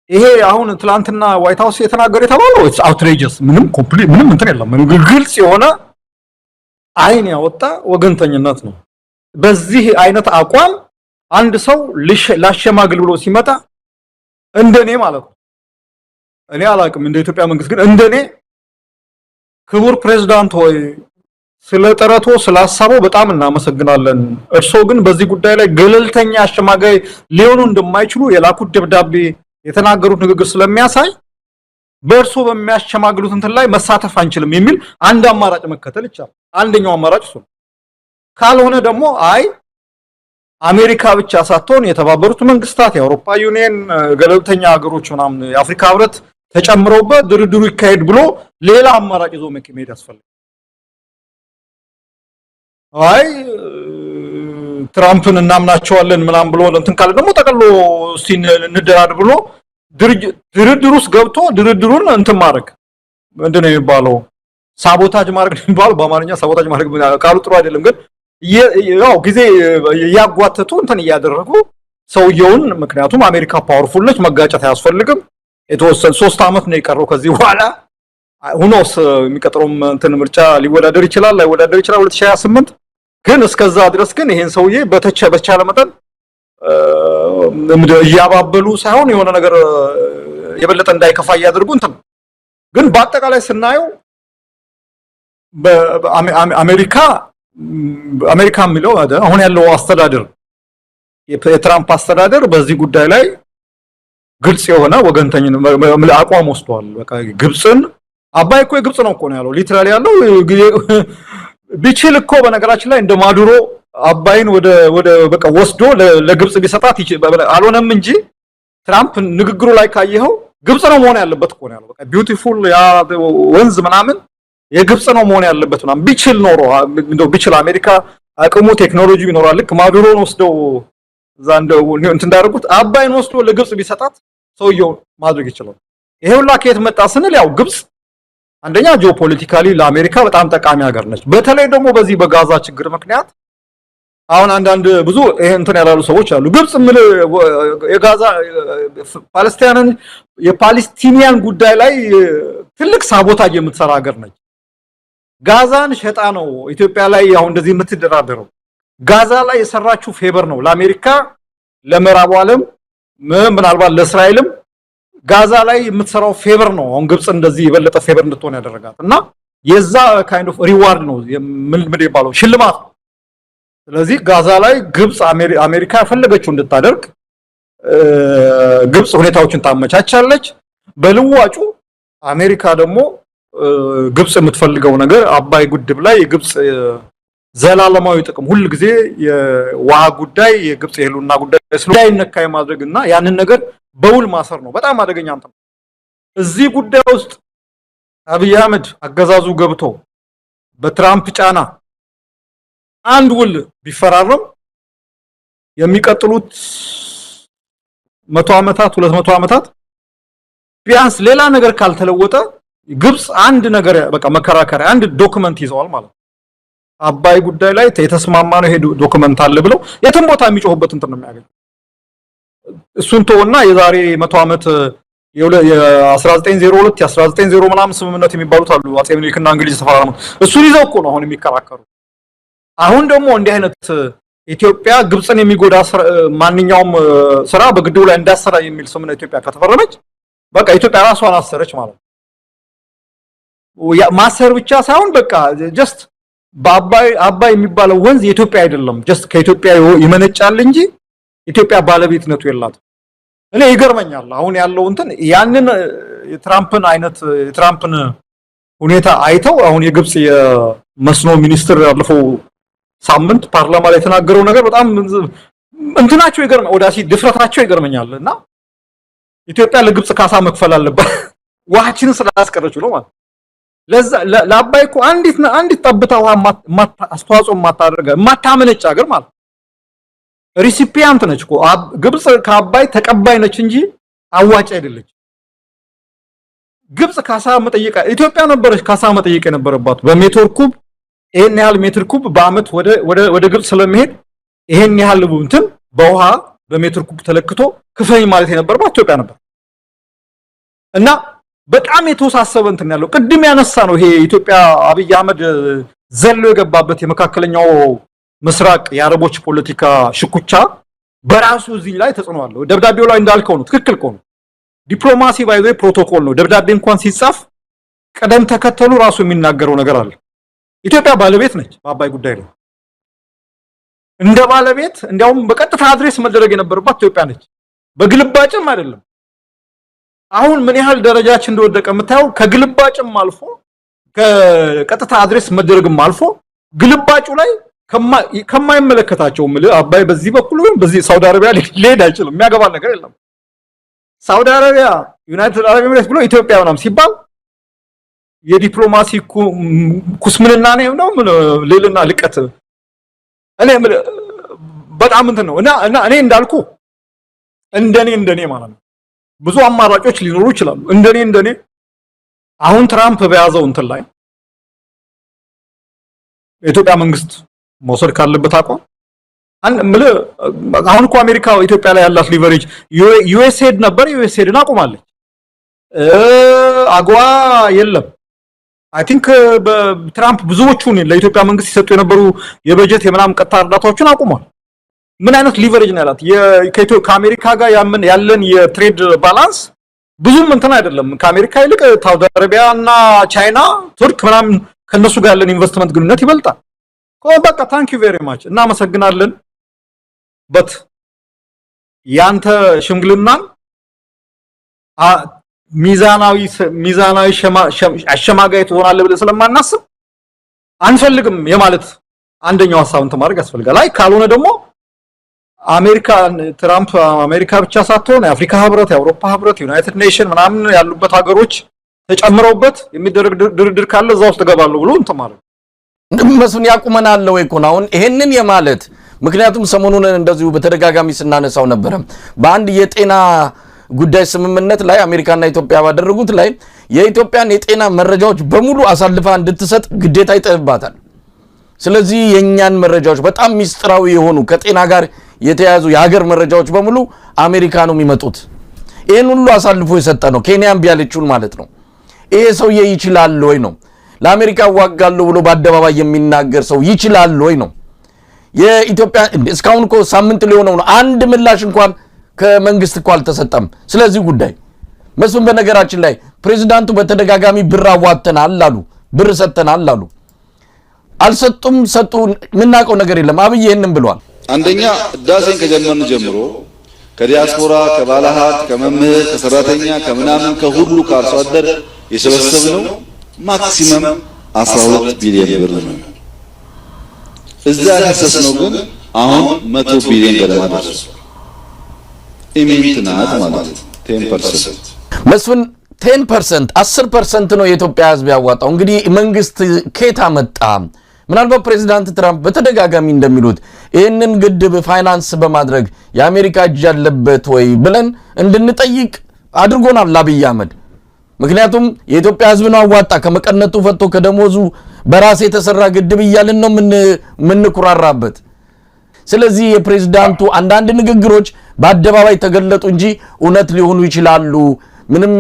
ይሄ አሁን ትላንትና ዋይት ሃውስ የተናገረ የተባለው ኢትስ አውትሬጀስ ምንም እንትን የለም ግልጽ የሆነ አይን ያወጣ ወገንተኝነት ነው በዚህ አይነት አቋም አንድ ሰው ላሸማግል ብሎ ሲመጣ እንደኔ ማለት ነው እኔ አላቅም እንደ ኢትዮጵያ መንግስት ግን እንደኔ ክቡር ፕሬዝዳንት ሆይ ስለ ጥረቶ ስላሳበው በጣም እናመሰግናለን እርሶ ግን በዚህ ጉዳይ ላይ ገለልተኛ አሸማጋይ ሊሆኑ እንደማይችሉ የላኩት ደብዳቤ የተናገሩት ንግግር ስለሚያሳይ በእርሶ በሚያሸማግሉት እንትን ላይ መሳተፍ አንችልም የሚል አንድ አማራጭ መከተል ይቻላል አንደኛው አማራጭ እሱ ካልሆነ ደግሞ አይ አሜሪካ ብቻ ሳትሆን የተባበሩት መንግስታት የአውሮፓ ዩኒየን ገለልተኛ ሀገሮች ምናምን የአፍሪካ ህብረት ተጨምረውበት ድርድሩ ይካሄድ ብሎ ሌላ አማራጭ ይዞ መሄድ ያስፈልጋል አይ ትራምፕን እናምናቸዋለን ምናምን ብሎ እንትን ካለ ደግሞ ተቀሎ ሲን እንደራድ ብሎ ድርድሩስ ገብቶ ድርድሩን እንትን ማድረግ ምንድነው የሚባለው ሳቦታጅ ማድረግ የሚባለው በአማርኛ ሳቦታጅ ማድረግ ቃሉ ጥሩ አይደለም ግን ያው ጊዜ ያጓተቱ እንትን ያደረጉ ሰውየውን ምክንያቱም አሜሪካ ፓወርፉል ነች መጋጨት አያስፈልግም የተወሰነ 3 አመት ነው የቀረው ከዚህ በኋላ ሁኖስ የሚቀጥረው እንትን ምርጫ ሊወዳደር ይችላል ላይወዳደር ይችላል 2028 ግን እስከዛ ድረስ ግን ይሄን ሰውዬ በተቻለ መጠን ያባበሉ ሳይሆን የሆነ ነገር የበለጠ እንዳይከፋ ያደርጉ እንትን ግን በአጠቃላይ ስናየው አሜሪካ የሚለው አሁን ያለው አስተዳደር የትራምፕ አስተዳደር በዚህ ጉዳይ ላይ ግልጽ የሆነ ወገንተኝነት አቋም ወስዷል በቃ ግብጽን አባይ እኮ የግብጽ ነው እኮ ነው ያለው ሊትራሊ ያለው ቢችል እኮ በነገራችን ላይ እንደ ማዱሮ አባይን ወደ በቃ ወስዶ ለግብጽ ቢሰጣት አልሆነም እንጂ ትራምፕ ንግግሩ ላይ ካየኸው ግብጽ ነው መሆን ያለበት እኮ ነው ያለው በቃ ቢዩቲፉል ያ ወንዝ ምናምን የግብጽ ነው መሆን ያለበት ምናምን ቢችል ኖሮ እንደው ቢችል አሜሪካ አቅሙ ቴክኖሎጂ ቢኖራል ልክ ማዱሮን ወስደው ዛንደው እንትን እንዳደረጉት አባይን ወስዶ ለግብጽ ቢሰጣት ሰውየው ማድረግ ይችላል ይሄው ላከየት መጣ ስንል ያው ግብጽ አንደኛ ጂኦፖለቲካሊ ለአሜሪካ በጣም ጠቃሚ ሀገር ነች በተለይ ደግሞ በዚህ በጋዛ ችግር ምክንያት አሁን አንዳንድ ብዙ ይሄ እንትን ያላሉ ሰዎች አሉ ግብጽ የጋዛ ፓለስቲናን የፓለስቲኒያን ጉዳይ ላይ ትልቅ ሳቦታጅ የምትሰራ ሀገር ነች ጋዛን ሸጣ ነው ኢትዮጵያ ላይ አሁን እንደዚህ የምትደራደረው ጋዛ ላይ የሰራችው ፌቨር ነው ለአሜሪካ ለምዕራቡ ዓለም ምናልባት ለእስራኤልም ጋዛ ላይ የምትሰራው ፌቨር ነው አሁን ግብጽ እንደዚህ የበለጠ ፌቨር እንድትሆን ያደረጋት እና የዛ ካይንድ ኦፍ ሪዋርድ ነው ምን ይባለው ሽልማት ስለዚህ ጋዛ ላይ ግብጽ አሜሪካ ፈለገችው እንድታደርግ ግብጽ ሁኔታዎችን ታመቻቻለች በልዋጩ አሜሪካ ደግሞ ግብጽ የምትፈልገው ነገር አባይ ጉድብ ላይ የግብጽ ዘላለማዊ ጥቅም ሁሉ ጊዜ የውሃ ጉዳይ የግብጽ የህልውና ጉዳይ ስለማይነካ ማድረግና ያንን ነገር በውል ማሰር ነው በጣም አደገኛ እንትን እዚህ ጉዳይ ውስጥ አብይ አህመድ አገዛዙ ገብቶ በትራምፕ ጫና አንድ ውል ቢፈራረም የሚቀጥሉት 100 አመታት 200 አመታት ቢያንስ ሌላ ነገር ካልተለወጠ ግብጽ አንድ ነገር በቃ መከራከሪያ አንድ ዶክመንት ይዘዋል ማለት አባይ ጉዳይ ላይ የተስማማነው ይሄ ዶክመንት አለ ብለው የትም ቦታ የሚጮህበት እንትን ነው የሚያገኝ እሱን ተወና የዛሬ 100 አመት የ1902 የ1900 ምናምን ስምምነት የሚባሉት አሉ አጼ ምኒልክና እንግሊዝ ተፈራረሙ እሱን ይዘው እኮ ነው አሁን የሚከራከሩ አሁን ደግሞ እንዲህ አይነት ኢትዮጵያ ግብጽን የሚጎዳ ማንኛውም ስራ በግድቡ ላይ እንዳሰራ የሚል ስምምነት ኢትዮጵያ ከተፈረመች በቃ ኢትዮጵያ ራሷን አሰረች ማለት ነው ማሰር ብቻ ሳይሆን በቃ ጀስት በአባይ የሚባለው ወንዝ የኢትዮጵያ አይደለም ጀስት ከኢትዮጵያ ይመነጫል እንጂ ኢትዮጵያ ባለቤትነቱ የላትም እኔ ይገርመኛል አሁን ያለው እንትን ያንን የትራምፕን ሁኔታ አይተው አሁን የግብጽ የመስኖ ሚኒስትር ያለፈው ሳምንት ፓርላማ ላይ የተናገረው ነገር በጣም እንትናቸው ይገርመኛል ወዳሲ ድፍረታቸው ይገርመኛልና ኢትዮጵያ ለግብጽ ካሳ መክፈል አለባት ውሃችንን ስላስቀረችው ነው ማለት ለዛ ለአባይ እኮ አንዲት ጠብታ ውሃ አስተዋጽኦ ማታደርጋ ማታመነጭ ሀገር ማለት ሪሲፒያንት ነች እኮ ግብጽ ከአባይ ተቀባይ ነች እንጂ አዋጭ አይደለች ግብጽ ካሳ መጠየቅ ኢትዮጵያ ነበረች ካሳ መጠየቅ የነበረባት በሜትር ኩብ ይሄን ያህል ሜትር ኩብ በአመት ወደ ግብጽ ስለሚሄድ ይሄን ያህል እንትን በውሃ በሜትር ኩብ ተለክቶ ክፈኝ ማለት የነበረባት ኢትዮጵያ ነበር እና በጣም የተወሳሰበ እንትን ያለው ቅድም ያነሳ ነው ይሄ ኢትዮጵያ አብይ አህመድ ዘሎ የገባበት የመካከለኛው ምስራቅ የአረቦች ፖለቲካ ሽኩቻ በራሱ እዚህ ላይ ተጽዕኖ አለው። ደብዳቤው ላይ እንዳልከው ነው፣ ትክክል ነው። ዲፕሎማሲ ባይዘ ፕሮቶኮል ነው። ደብዳቤ እንኳን ሲጻፍ ቀደም ተከተሉ ራሱ የሚናገረው ነገር አለ። ኢትዮጵያ ባለቤት ነች በአባይ ጉዳይ ላይ እንደ ባለቤት እንዲያውም በቀጥታ አድሬስ መደረግ የነበረባት ኢትዮጵያ ነች፣ በግልባጭም አይደለም። አሁን ምን ያህል ደረጃችን እንደወደቀ የምታየው ከግልባጭም አልፎ ከቀጥታ አድሬስ መደረግም አልፎ ግልባጩ ላይ ከማይመለከታቸው አባይ በዚህ በኩል ወይም በዚህ ሳውዲ አረቢያ ሊሄድ አይችልም። የሚያገባ ነገር የለም። ሳውዲ አረቢያ ዩናይትድ አረብ ኤሚሬትስ ብሎ ኢትዮጵያ ምናምን ሲባል የዲፕሎማሲ ኩስምንና ነው ሌልና ልቀት እኔ በጣም እንትን ነው እና እኔ እንዳልኩ እንደኔ ማለት ነው ብዙ አማራጮች ሊኖሩ ይችላሉ። እንደኔ አሁን ትራምፕ በያዘው እንትን ላይ የኢትዮጵያ መንግስት መውሰድ ካለበት አቋም አሁን እኮ አሜሪካ ኢትዮጵያ ላይ ያላት ሊቨሬጅ ዩኤስኤድ ነበር፣ ዩኤስኤድን አቁማለች። አጓ የለም። አይ ቲንክ በትራምፕ ብዙዎቹን ለኢትዮጵያ መንግስት ሲሰጡ የነበሩ የበጀት የምናም ቀጥታ እርዳታዎችን አቁሟል። ምን አይነት ሊቨሬጅ ነው ያላት? ከአሜሪካ ጋር ያለን የትሬድ ባላንስ ብዙም እንትን አይደለም። ከአሜሪካ ይልቅ ሳውዲ አረቢያ እና ቻይና፣ ቱርክ ምናምን ከነሱ ጋር ያለን ኢንቨስትመንት ግንኙነት ይበልጣል። በቃ ታንክ ዩ ቬሪ ማች እናመሰግናለን። በት ያንተ ሽምግልናን ሚዛናዊ አሸማጋይ ትሆናለህ ብለን ስለማናስብ አንፈልግም የማለት አንደኛው ሐሳብ እንትን ማድረግ ያስፈልጋል። አይ ካልሆነ ደግሞ ትራምፕ አሜሪካ ብቻ ሳትሆን የአፍሪካ ህብረት፣ የአውሮፓ ህብረት፣ ዩናይትድ ኔሽን ምናምን ያሉበት ሀገሮች ተጨምረውበት የሚደረግ ድርድር ካለ እዛ ውስጥ ገባለሁ ብሎ እንትን ማለት መስፍን ያቁመናል ወይ እኮ ነው አሁን ይሄንን የማለት ምክንያቱም ሰሞኑን እንደዚሁ በተደጋጋሚ ስናነሳው ነበር። በአንድ የጤና ጉዳይ ስምምነት ላይ አሜሪካና ኢትዮጵያ ባደረጉት ላይ የኢትዮጵያን የጤና መረጃዎች በሙሉ አሳልፋ እንድትሰጥ ግዴታ ይጠብባታል። ስለዚህ የኛን መረጃዎች በጣም ሚስጥራዊ የሆኑ ከጤና ጋር የተያዙ የሀገር መረጃዎች በሙሉ አሜሪካ ነው የሚመጡት። ይሄን ሁሉ አሳልፎ የሰጠ ነው ኬንያን ቢያለችውን ማለት ነው። ይሄ ሰውዬ ይችላል ወይ ነው? ለአሜሪካ ዋጋለሁ ብሎ በአደባባይ የሚናገር ሰው ይችላል ወይ ነው? የኢትዮጵያ እስካሁን እኮ ሳምንት ሊሆነው ነው አንድ ምላሽ እንኳን ከመንግስት እኮ አልተሰጠም ስለዚህ ጉዳይ። መስፍን በነገራችን ላይ ፕሬዝዳንቱ በተደጋጋሚ ብር አዋጥተናል አሉ፣ ብር ሰጥተናል አሉ። አልሰጡም፣ ሰጡ ምናቀው ነገር የለም። አብይ ይሄንን ብሏል። አንደኛ ህዳሴን ከጀመርን ጀምሮ ከዲያስፖራ ከባለሀብት ከመምህር ከሰራተኛ ከምናምን ከሁሉ ከአርሶ አደር የሰበሰብነው ማክሲመም 12 ቢሊዮን ብር ነው። እዛ ያፈሰስነው ግን አሁን 100 ቢሊዮን ገደማ ደርሷል። ኢሚንት ናት ማለት 10%። መስፍን 10% 10% ነው የኢትዮጵያ ህዝብ ያዋጣው። እንግዲህ መንግስት ከታ መጣ? ምናልባት ፕሬዝዳንት ትራምፕ በተደጋጋሚ እንደሚሉት ይህንን ግድብ ፋይናንስ በማድረግ የአሜሪካ እጅ ያለበት ወይ ብለን እንድንጠይቅ አድርጎናል አብይ አህመድ። ምክንያቱም የኢትዮጵያ ህዝብ ነው አዋጣ ከመቀነቱ ፈቶ ከደሞዙ በራስ የተሰራ ግድብ እያልን ነው ምንኩራራበት። ስለዚህ የፕሬዝዳንቱ አንዳንድ ንግግሮች በአደባባይ ተገለጡ እንጂ እውነት ሊሆኑ ይችላሉ። ምንም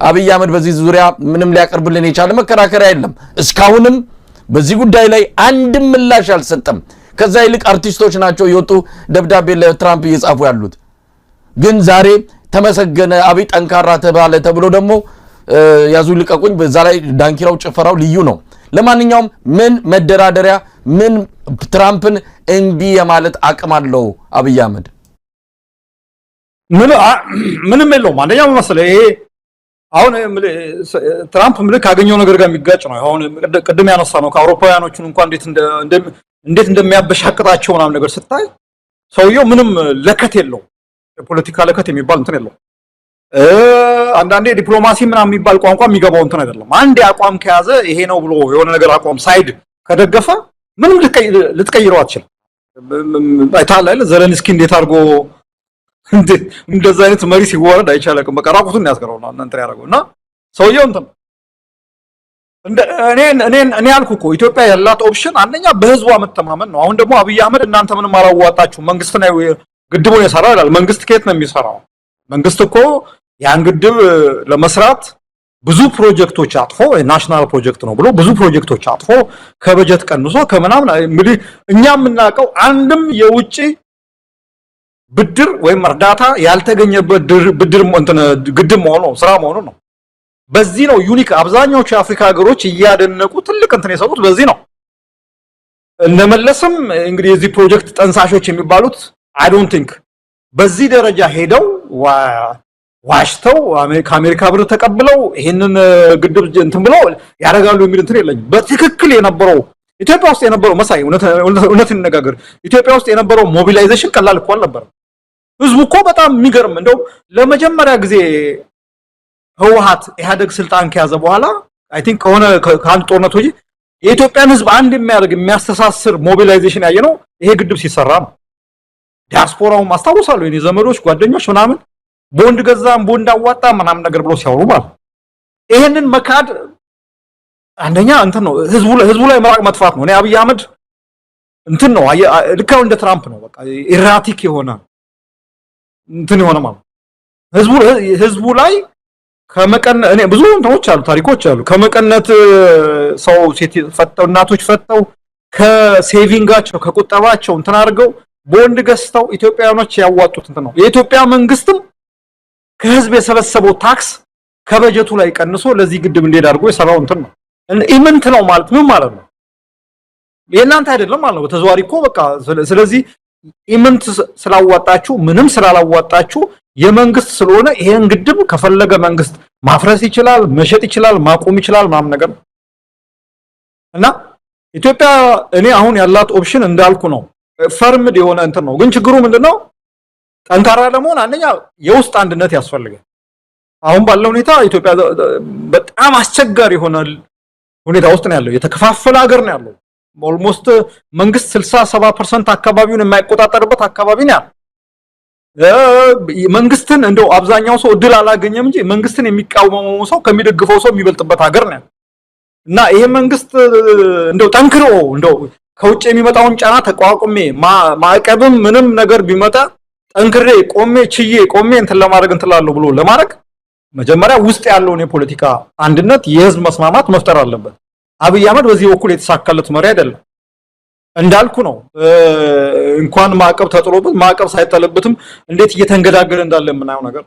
አብይ አህመድ በዚህ ዙሪያ ምንም ሊያቀርብልን የቻለ መከራከሪያ የለም። እስካሁንም በዚህ ጉዳይ ላይ አንድም ምላሽ አልሰጠም። ከዛ ይልቅ አርቲስቶች ናቸው የወጡ ደብዳቤ ለትራምፕ እየጻፉ ያሉት። ግን ዛሬ ተመሰገነ አብይ ጠንካራ ተባለ ተብሎ ደግሞ ያዙ ልቀቁኝ። በዛ ላይ ዳንኪራው ጭፈራው ልዩ ነው። ለማንኛውም ምን መደራደሪያ ምን ትራምፕን እንቢ የማለት አቅም አለው አብይ አህመድ? ምንም የለውም። አንደኛው መሰለህ ይሄ አሁን ትራምፕ ካገኘው ነገር ጋር የሚጋጭ ነው። አሁን ቅድም ያነሳ ነው ከአውሮፓውያኖቹን እንኳን እንዴት እንደሚያበሻቅጣቸው ምናምን ነገር ስታይ ሰውየው ምንም ለከት የለው፣ የፖለቲካ ለከት የሚባል እንትን የለው። አንዳንዴ ዲፕሎማሲ ምናምን የሚባል ቋንቋ የሚገባው እንትን አይደለም። አንድ አቋም ከያዘ ይሄ ነው ብሎ የሆነ ነገር አቋም ሳይድ ከደገፈ ምንም ልትቀይረው አትችልም። አይታል አይደል ዘለንስኪ እንዴት አድርጎ እንደዛ አይነት መሪ ሲወረድ አይቻለቅም። በቃ ራቁቱን ያስቀረውና እንትን ያደርገውና ሰውየው እንትን እኔ ያልኩ እኮ ኢትዮጵያ ያላት ኦፕሽን አንደኛ በህዝቧ መተማመን ነው። አሁን ደግሞ አብይ አህመድ እናንተ ምንም አላዋጣችሁ መንግስት ነው ግድቡን የሰራው ይላል። መንግስት ከየት ነው የሚሰራው? መንግስት እኮ ያን ግድብ ለመስራት ብዙ ፕሮጀክቶች አጥፎ ናሽናል ፕሮጀክት ነው ብሎ ብዙ ፕሮጀክቶች አጥፎ ከበጀት ቀንሶ ከመናምን እንግዲህ እኛ የምናውቀው አንድም የውጪ ብድር ወይም እርዳታ ያልተገኘበት ብድር ግድብ መሆኑ ስራ መሆኑ ነው። በዚህ ነው ዩኒክ አብዛኛዎቹ የአፍሪካ ሀገሮች እያደነቁ ትልቅ እንትን የሰጡት በዚህ ነው። እነመለስም እንግዲህ የዚህ ፕሮጀክት ጠንሳሾች የሚባሉት አይ ዶንት ቲንክ በዚህ ደረጃ ሄደው ዋሽተው ከአሜሪካ ብር ተቀብለው ይሄንን ግድብ እንትን ብለው ያደርጋሉ የሚል እንትን የለኝም። በትክክል የነበረው ኢትዮጵያ ውስጥ የነበረው መሳይ እውነት እንነጋገር ኢትዮጵያ ውስጥ የነበረው ሞቢላይዜሽን ቀላል እኮ አልነበረም። ህዝቡ እኮ በጣም የሚገርም እንደው ለመጀመሪያ ጊዜ ህወሓት ኢህአዴግ ስልጣን ከያዘ በኋላ አይ ቲንክ ከአንድ ጦርነት ወዲህ የኢትዮጵያን ህዝብ አንድ የሚያደርግ የሚያስተሳስር ሞቢላይዜሽን ያየነው ይሄ ግድብ ሲሰራ ነው። ዲያስፖራው ማስታወሳለሁ የኔ ዘመዶች ጓደኞች ምናምን ቦንድ ገዛም ቦንድ አዋጣ ምናምን ነገር ብሎ ሲያወሩ ማለት ይሄንን መካድ አንደኛ እንትን ነው ህዝቡ ላይ መራቅ መጥፋት ነው። እኔ አብይ አህመድ እንትን ነው ልካው እንደ ትራምፕ ነው በቃ ኢራቲክ የሆነ እንትን የሆነ ማለት ህዝቡ ላይ ከመቀነት እኔ ብዙ እንትኖች አሉ ታሪኮች አሉ ከመቀነት ሰው ሴት ፈተው እናቶች ፈተው ከሴቪንጋቸው ከቁጠባቸው እንትን አድርገው ቦንድ ገዝተው ኢትዮጵያኖች ያዋጡት እንትን ነው። የኢትዮጵያ መንግስትም ከህዝብ የሰበሰበው ታክስ ከበጀቱ ላይ ቀንሶ ለዚህ ግድብ እንዲሄድ አድርጎ የሰራው እንትን ነው። ኢምንት ነው ማለት ምን ማለት ነው? የእናንተ አይደለም ማለት ነው በተዘዋሪ እኮ በቃ ስለዚህ ኢምንት ስላዋጣችሁ ምንም ስላላዋጣችሁ የመንግስት ስለሆነ ይሄን ግድብ ከፈለገ መንግስት ማፍረስ ይችላል፣ መሸጥ ይችላል፣ ማቆም ይችላል ምናምን ነገር እና ኢትዮጵያ እኔ አሁን ያላት ኦፕሽን እንዳልኩ ነው ፈርምድ የሆነ እንትን ነው። ግን ችግሩ ምንድነው? ጠንካራ ለመሆን አንደኛ የውስጥ አንድነት ያስፈልጋል። አሁን ባለው ሁኔታ ኢትዮጵያ በጣም አስቸጋሪ የሆነ ሁኔታ ውስጥ ነው ያለው። የተከፋፈለ ሀገር ነው ያለው። ኦልሞስት መንግስት 60-70% አካባቢውን የማይቆጣጠርበት አካባቢ ነው ያለው። መንግስትን እንደው አብዛኛው ሰው እድል አላገኘም እንጂ መንግስትን የሚቃወመው ሰው ከሚደግፈው ሰው የሚበልጥበት ሀገር ነው እና ይሄ መንግስት እንደው ጠንክሮ እንደው ከውጭ የሚመጣውን ጫና ተቋቁሜ ማዕቀብም ምንም ነገር ቢመጣ ጠንክሬ ቆሜ እንትን ለማድረግ እንትላለሁ ብሎ ለማድረግ መጀመሪያ ውስጥ ያለውን የፖለቲካ አንድነት የህዝብ መስማማት መፍጠር አለበት። አብይ አህመድ በዚህ በኩል የተሳካለት መሪ አይደለም። እንዳልኩ ነው እንኳን ማዕቀብ ተጥሎበት ማዕቀብ ሳይጠለበትም እንዴት እየተንገዳገደ እንዳለ የምናየው ነገር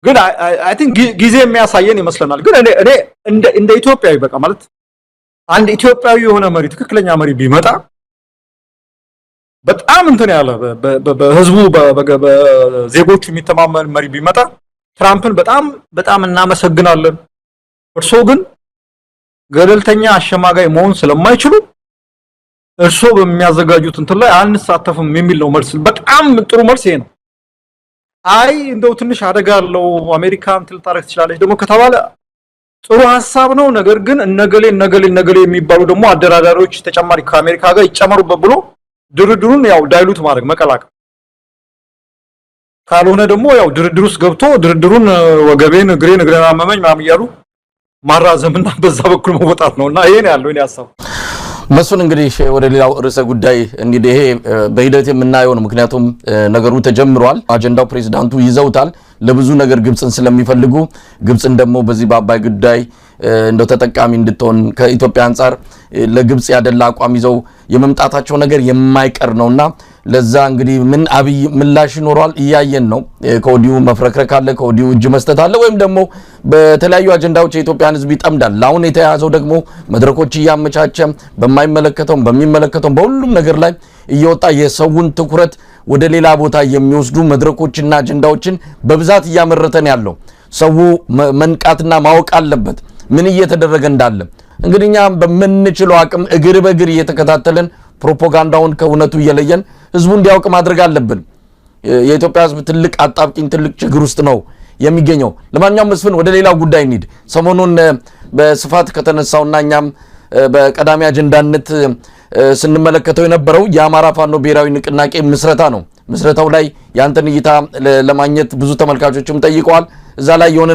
ግን አይ ቲንክ ጊዜ የሚያሳየን ይመስለናል። ግን እኔ እንደ ኢትዮጵያዊ በቃ ማለት አንድ ኢትዮጵያዊ የሆነ መሪ ትክክለኛ መሪ ቢመጣ በጣም እንትን ያለ በህዝቡ በዜጎቹ የሚተማመን መሪ ቢመጣ ትራምፕን በጣም እናመሰግናለን፣ እርሶ ግን ገለልተኛ አሸማጋይ መሆን ስለማይችሉ እርሶ በሚያዘጋጁት እንትን ላይ አንሳተፍም የሚል ነው መልስ። በጣም ጥሩ መልስ ይሄ ነው። አይ እንደው ትንሽ አደጋለው አሜሪካ እንትን ታረክ ትችላለች ደግሞ ከተባለ ጥሩ ሐሳብ ነው። ነገር ግን እነገሌ የሚባሉ ደግሞ አደራዳሪዎች ተጨማሪ ከአሜሪካ ጋር ይጨመሩበት ብሎ ድርድሩን ያው ዳይሉት ማድረግ መቀላቀል ካልሆነ ደግሞ ያው ድርድር ውስጥ ገብቶ ድርድሩን ወገቤን እግሬን አመመኝ ምናምን እያሉ ማራዘምና በዛ በኩል መወጣት ነውና ይሄ ነው ያለው ሐሳብ። መስፍን እንግዲህ ወደ ሌላው ርዕሰ ጉዳይ እንግዲህ ይሄ በሂደት የምናየው ነው። ምክንያቱም ነገሩ ተጀምሯል። አጀንዳው ፕሬዝዳንቱ ይዘውታል። ለብዙ ነገር ግብጽን ስለሚፈልጉ ግብጽን ደግሞ በዚህ በአባይ ጉዳይ እንደው ተጠቃሚ እንድትሆን ከኢትዮጵያ አንፃር ለግብጽ ያደላ አቋም ይዘው የመምጣታቸው ነገር የማይቀር ነውና ለዛ እንግዲህ ምን አብይ ምላሽ ይኖራል እያየን ነው። ከወዲሁ መፍረክረክ አለ፣ ከወዲሁ እጅ መስጠት አለ፣ ወይም ደግሞ በተለያዩ አጀንዳዎች የኢትዮጵያን ሕዝብ ይጠምዳል። አሁን የተያዘው ደግሞ መድረኮች እያመቻቸ በሚመለከተው በሁሉም ነገር ላይ እየወጣ የሰውን ትኩረት ወደ ሌላ ቦታ የሚወስዱ መድረኮችና አጀንዳዎችን በብዛት እያመረተን ያለው ሰው መንቃትና ማወቅ አለበት ምን እየተደረገ እንዳለ። እንግዲህ እኛ በምንችለው አቅም እግር በእግር እየተከታተልን ፕሮፓጋንዳውን ከእውነቱ እየለየን ህዝቡ እንዲያውቅ ማድረግ አለብን። የኢትዮጵያ ህዝብ ትልቅ አጣብቂኝ ትልቅ ችግር ውስጥ ነው የሚገኘው። ለማንኛውም መስፍን ወደ ሌላው ጉዳይ እንሂድ። ሰሞኑን በስፋት ከተነሳውና እኛም በቀዳሚ አጀንዳነት ስንመለከተው የነበረው የአማራ ፋኖ ብሔራዊ ንቅናቄ ምስረታ ነው። ምስረታው ላይ ያንተን እይታ ለማግኘት ብዙ ተመልካቾችም ጠይቀዋል። እዛ ላይ የሆነ